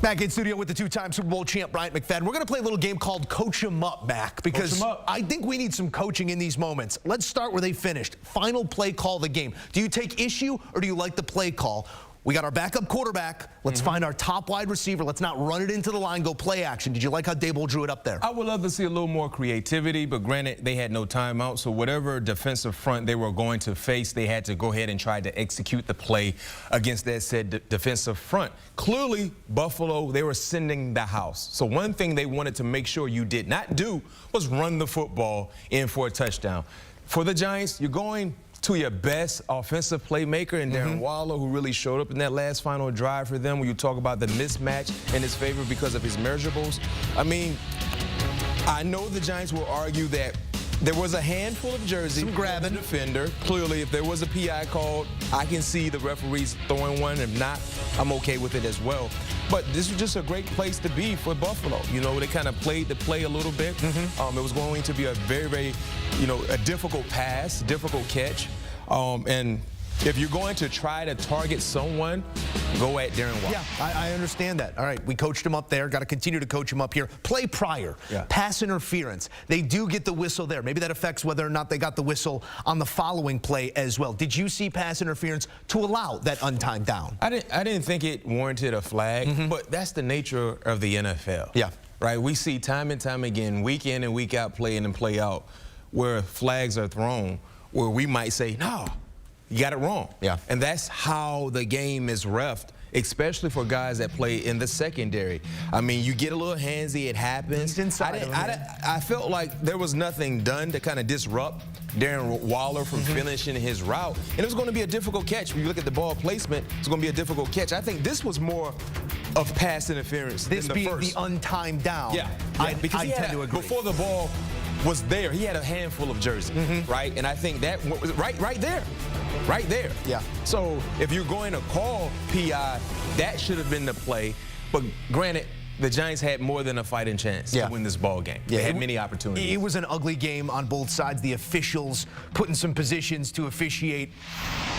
Back in studio with the two-time Super Bowl champ, Bryant McFadden. We're going to play a little game called Coach 'em Up, Mac, because I think we need some coaching in these moments. Let's start where they finished. Final play call of the game. Do you take issue or do you like the play call? We got our backup quarterback. Let's find our top wide receiver. Let's not run it into the line, go play action. Did you like how Daboll drew it up there? I would love to see a little more creativity, but granted, they had no timeout, so whatever defensive front they were going to face, they had to go ahead and try to execute the play against that said defensive front. Clearly, Buffalo, they were sending the house. So one thing they wanted to make sure you did not do was run the football in for a touchdown. For the Giants, you're going to your best offensive playmaker in Darren Waller, who really showed up in that last final drive for them when you talk about the mismatch in his favor because of his measurables. I mean, I know the Giants will argue that there was a handful of jerseys. Some grabbing. Defender. Clearly, if there was a PI called, I can see the referees throwing one. If not, I'm okay with it as well. But this was just a great place to be for Buffalo. You know, they kind of played the play a little bit. It was going to be a very, very, a difficult pass, difficult catch. And if you're going to try to target someone, go at Darren Waller. Yeah, I understand that. All right, we coached him up there. Got to continue to coach him up here. Play prior, pass interference. They do get the whistle there. Maybe that affects whether or not they got the whistle on the following play as well. Did you see pass interference to allow that untimed down? I didn't think it warranted a flag, but that's the nature of the NFL. Yeah. Right? We see time and time again, week in and week out, play in and play out, where flags are thrown, where we might say, no, you got it wrong. Yeah. And that's how the game is reffed, especially for guys that play in the secondary. I mean, you get a little handsy, it happens. I felt like there was nothing done to kind of disrupt Darren Waller from finishing his route. And it was going to be a difficult catch. When you look at the ball placement, it's going to be a difficult catch. I think this was more of pass interference this than the being first. the untimed down. Yeah, because I tend to agree. Before the ball was there, he had a handful of jerseys, right? And I think that was right there. Right there. Yeah. So if you're going to call PI, that should have been the play. But granted, the Giants had more than a fighting chance to win this ball game. They had many opportunities. It was an ugly game on both sides. The officials put in some positions to officiate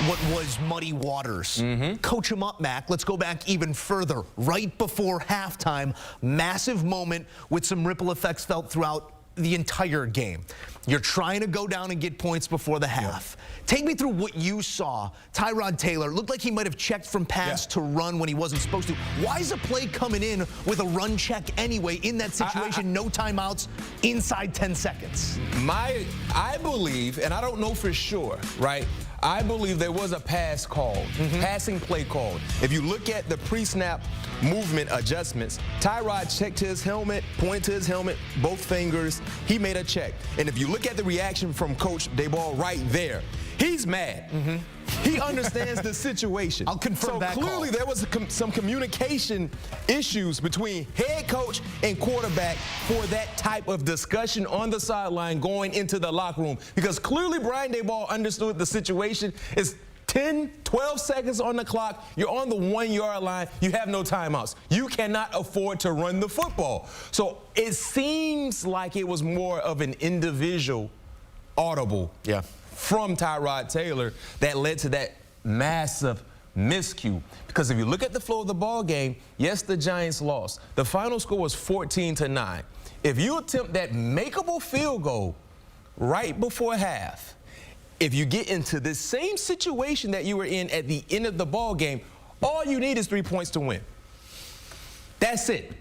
what was muddy waters. Coach 'em up, Mac. Let's go back even further. Right before halftime, massive moment with some ripple effects felt throughout the entire game. You're trying to go down and get points before the half. Take me through what you saw. Tyrod Taylor looked like he might have checked from pass to run when he wasn't supposed to. Why is a play coming in with a run check anyway in that situation? No timeouts, inside 10 seconds. I believe, and I don't know for sure, right? I believe there was a pass called, passing play called. If you look at the pre-snap movement adjustments, Tyrod checked his helmet, pointed to his helmet, both fingers. He made a check. And if you look at the reaction from Coach Daboll right there, he's mad. He understands the situation. I'll confirm that. So clearly there was some communication issues between head coach and quarterback for that type of discussion on the sideline going into the locker room. Because clearly Brian Daboll understood the situation. It's 10, 12 seconds on the clock. You're on the 1-yard line. You have no timeouts. You cannot afford to run the football. So it seems like it was more of an individual audible from Tyrod Taylor that led to that massive miscue. Because if you look at the flow of the ball game, yes, the Giants lost. The final score was 14-9. If you attempt that makeable field goal right before half, if you get into the same situation that you were in at the end of the ball game, all you need is 3 points to win. That's it.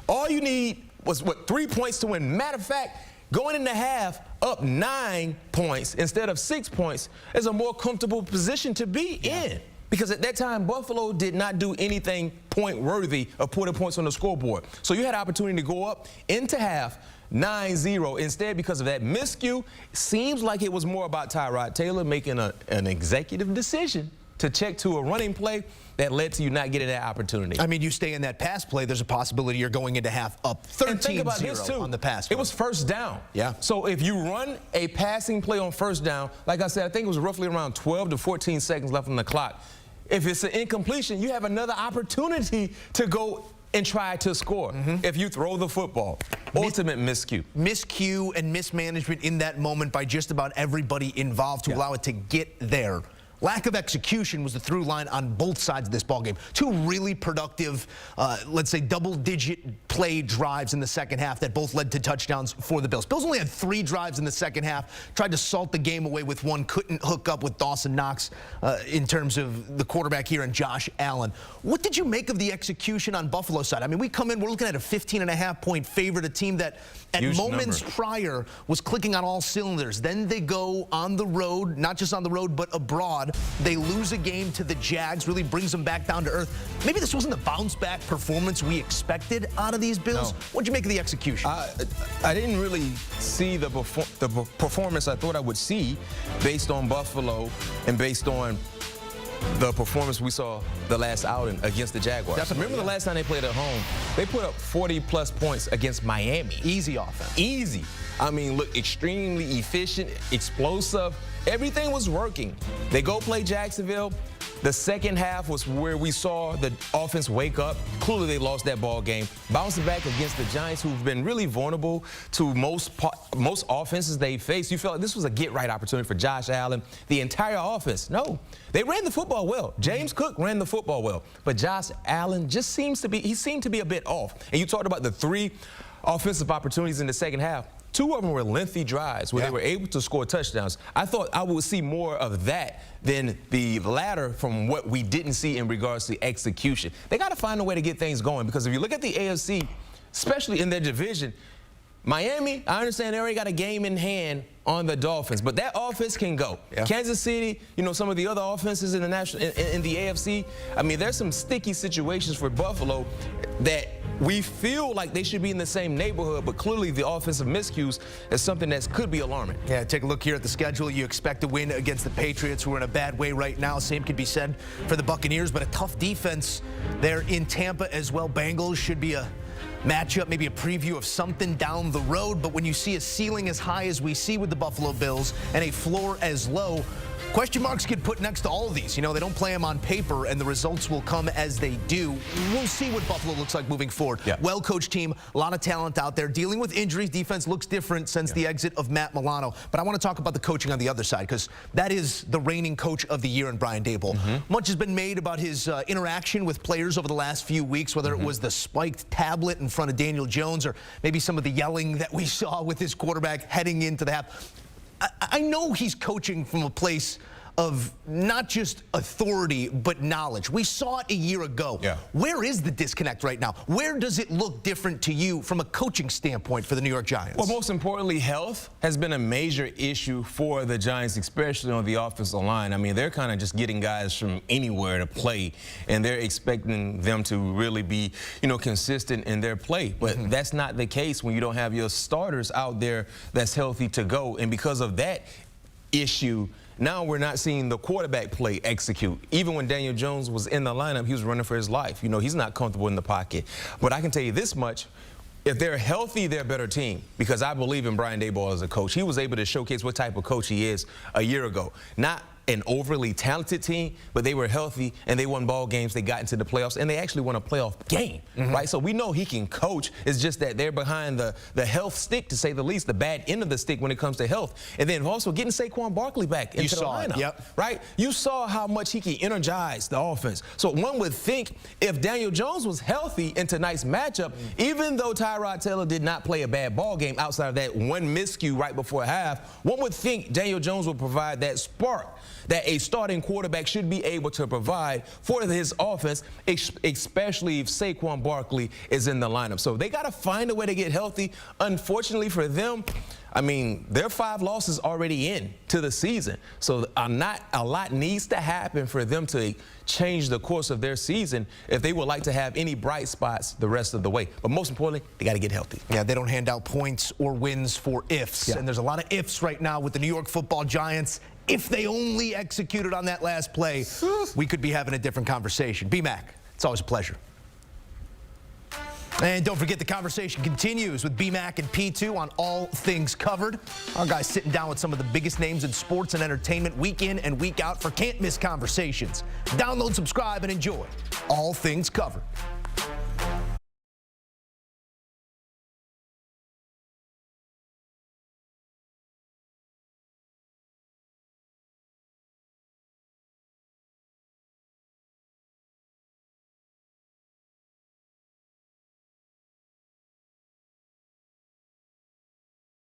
All you need was, 3 points to win. Matter of fact, going into half up 9 points instead of 6 points is a more comfortable position to be in. Because at that time, Buffalo did not do anything point-worthy of putting points on the scoreboard. So you had an opportunity to go up into half 9-0. Instead, because of that miscue, seems like it was more about Tyrod Taylor making an executive decision to check to a running play that led to you not getting that opportunity. I mean, you stay in that pass play, there's a possibility you're going into half up 13-0 on the pass. It was first down. Yeah. So if you run a passing play on first down, like I said, I think it was roughly around 12 to 14 seconds left on the clock. If it's an incompletion, you have another opportunity to go and try to score if you throw the football. Ultimate miscue. Miscue and mismanagement in that moment by just about everybody involved to allow it to get there. Lack of execution was the through line on both sides of this ballgame. Two really productive, let's say, double-digit play drives in the second half that both led to touchdowns for the Bills. Bills only had 3 drives in the second half, tried to salt the game away with one, couldn't hook up with Dawson Knox in terms of the quarterback here and Josh Allen. What did you make of the execution on Buffalo's side? I mean, we come in, we're looking at a 15.5-point favorite, a team that at Huge moments number. prior was clicking on all cylinders. Then they go on the road, not just on the road, but abroad. They lose a game to the Jags, really brings them back down to earth. Maybe this wasn't the bounce-back performance we expected out of these Bills. No. What'd you make of the execution? I didn't really see the performance I thought I would see based on Buffalo and based on the performance we saw the last outing against the Jaguars. Definitely, Remember the last time they played at home? They put up 40-plus points against Miami. Easy offense. Easy. I mean, look, extremely efficient, explosive. Everything was working. They go play Jacksonville. The second half was where we saw the offense wake up. Clearly, they lost that ball game. Bouncing back against the Giants, who've been really vulnerable to most offenses they face. You felt like this was a get-right opportunity for Josh Allen, the entire offense. No, they ran the football well. James Cook ran the football well. But Josh Allen just seemed to be a bit off. And you talked about the 3 offensive opportunities in the second half. 2 of them were lengthy drives where they were able to score touchdowns. I thought I would see more of that than the latter from what we didn't see in regards to execution. They got to find a way to get things going, because if you look at the AFC, especially in their division, Miami, I understand they already got a game in hand on the Dolphins, but that offense can go. Yeah. Kansas City, you know, some of the other offenses in the in the AFC, I mean, there's some sticky situations for Buffalo that we feel like they should be in the same neighborhood, but clearly the offensive miscues is something that could be alarming. Yeah, take a look here at the schedule. You expect to win against the Patriots, who are in a bad way right now. Same could be said for the Buccaneers, but a tough defense there in Tampa as well. Bengals should be a matchup, maybe a preview of something down the road, but when you see a ceiling as high as we see with the Buffalo Bills and a floor as low, question marks get put next to all of these. You know, they don't play them on paper, and the results will come as they do. We'll see what Buffalo looks like moving forward. Yeah. Well-coached team, a lot of talent out there. Dealing with injuries, defense looks different since the exit of Matt Milano. But I want to talk about the coaching on the other side, because that is the reigning coach of the year in Brian Daboll. Much has been made about his interaction with players over the last few weeks, whether it was the spiked tablet in front of Daniel Jones or maybe some of the yelling that we saw with his quarterback heading into the half. I know he's coaching from a place of not just authority, but knowledge. We saw it a year ago. Yeah. Where is the disconnect right now? Where does it look different to you from a coaching standpoint for the New York Giants? Well, most importantly, health has been a major issue for the Giants, especially on the offensive line. I mean, they're kind of just getting guys from anywhere to play, and they're expecting them to really be, you know, consistent in their play. But that's not the case when you don't have your starters out there that's healthy to go. And because of that issue, now we're not seeing the quarterback play execute. Even when Daniel Jones was in the lineup, he was running for his life. You know, he's not comfortable in the pocket. But I can tell you this much. If they're healthy, they're a better team, because I believe in Brian Daboll as a coach. He was able to showcase what type of coach he is a year ago. Not an overly talented team, but they were healthy and they won ball games. They got into the playoffs and they actually won a playoff game, right? So we know he can coach. It's just that they're behind the health stick, to say the least, the bad end of the stick when it comes to health. And then also getting Saquon Barkley back into the lineup, right? You saw how much he can energize the offense. So one would think if Daniel Jones was healthy in tonight's matchup, even though Tyrod Taylor did not play a bad ball game outside of that one miscue right before half, one would think Daniel Jones would provide that spark that a starting quarterback should be able to provide for his offense, especially if Saquon Barkley is in the lineup. So they got to find a way to get healthy. Unfortunately for them, I mean, their 5 losses already in to the season. So not a lot needs to happen for them to change the course of their season if they would like to have any bright spots the rest of the way. But most importantly, they got to get healthy. Yeah, they don't hand out points or wins for ifs. And there's a lot of ifs right now with the New York Football Giants. If they only executed on that last play, we could be having a different conversation. B-Mac, it's always a pleasure. And don't forget, the conversation continues with B-Mac and P2 on All Things Covered. Our guys sitting down with some of the biggest names in sports and entertainment week in and week out for can't-miss conversations. Download, subscribe, and enjoy All Things Covered.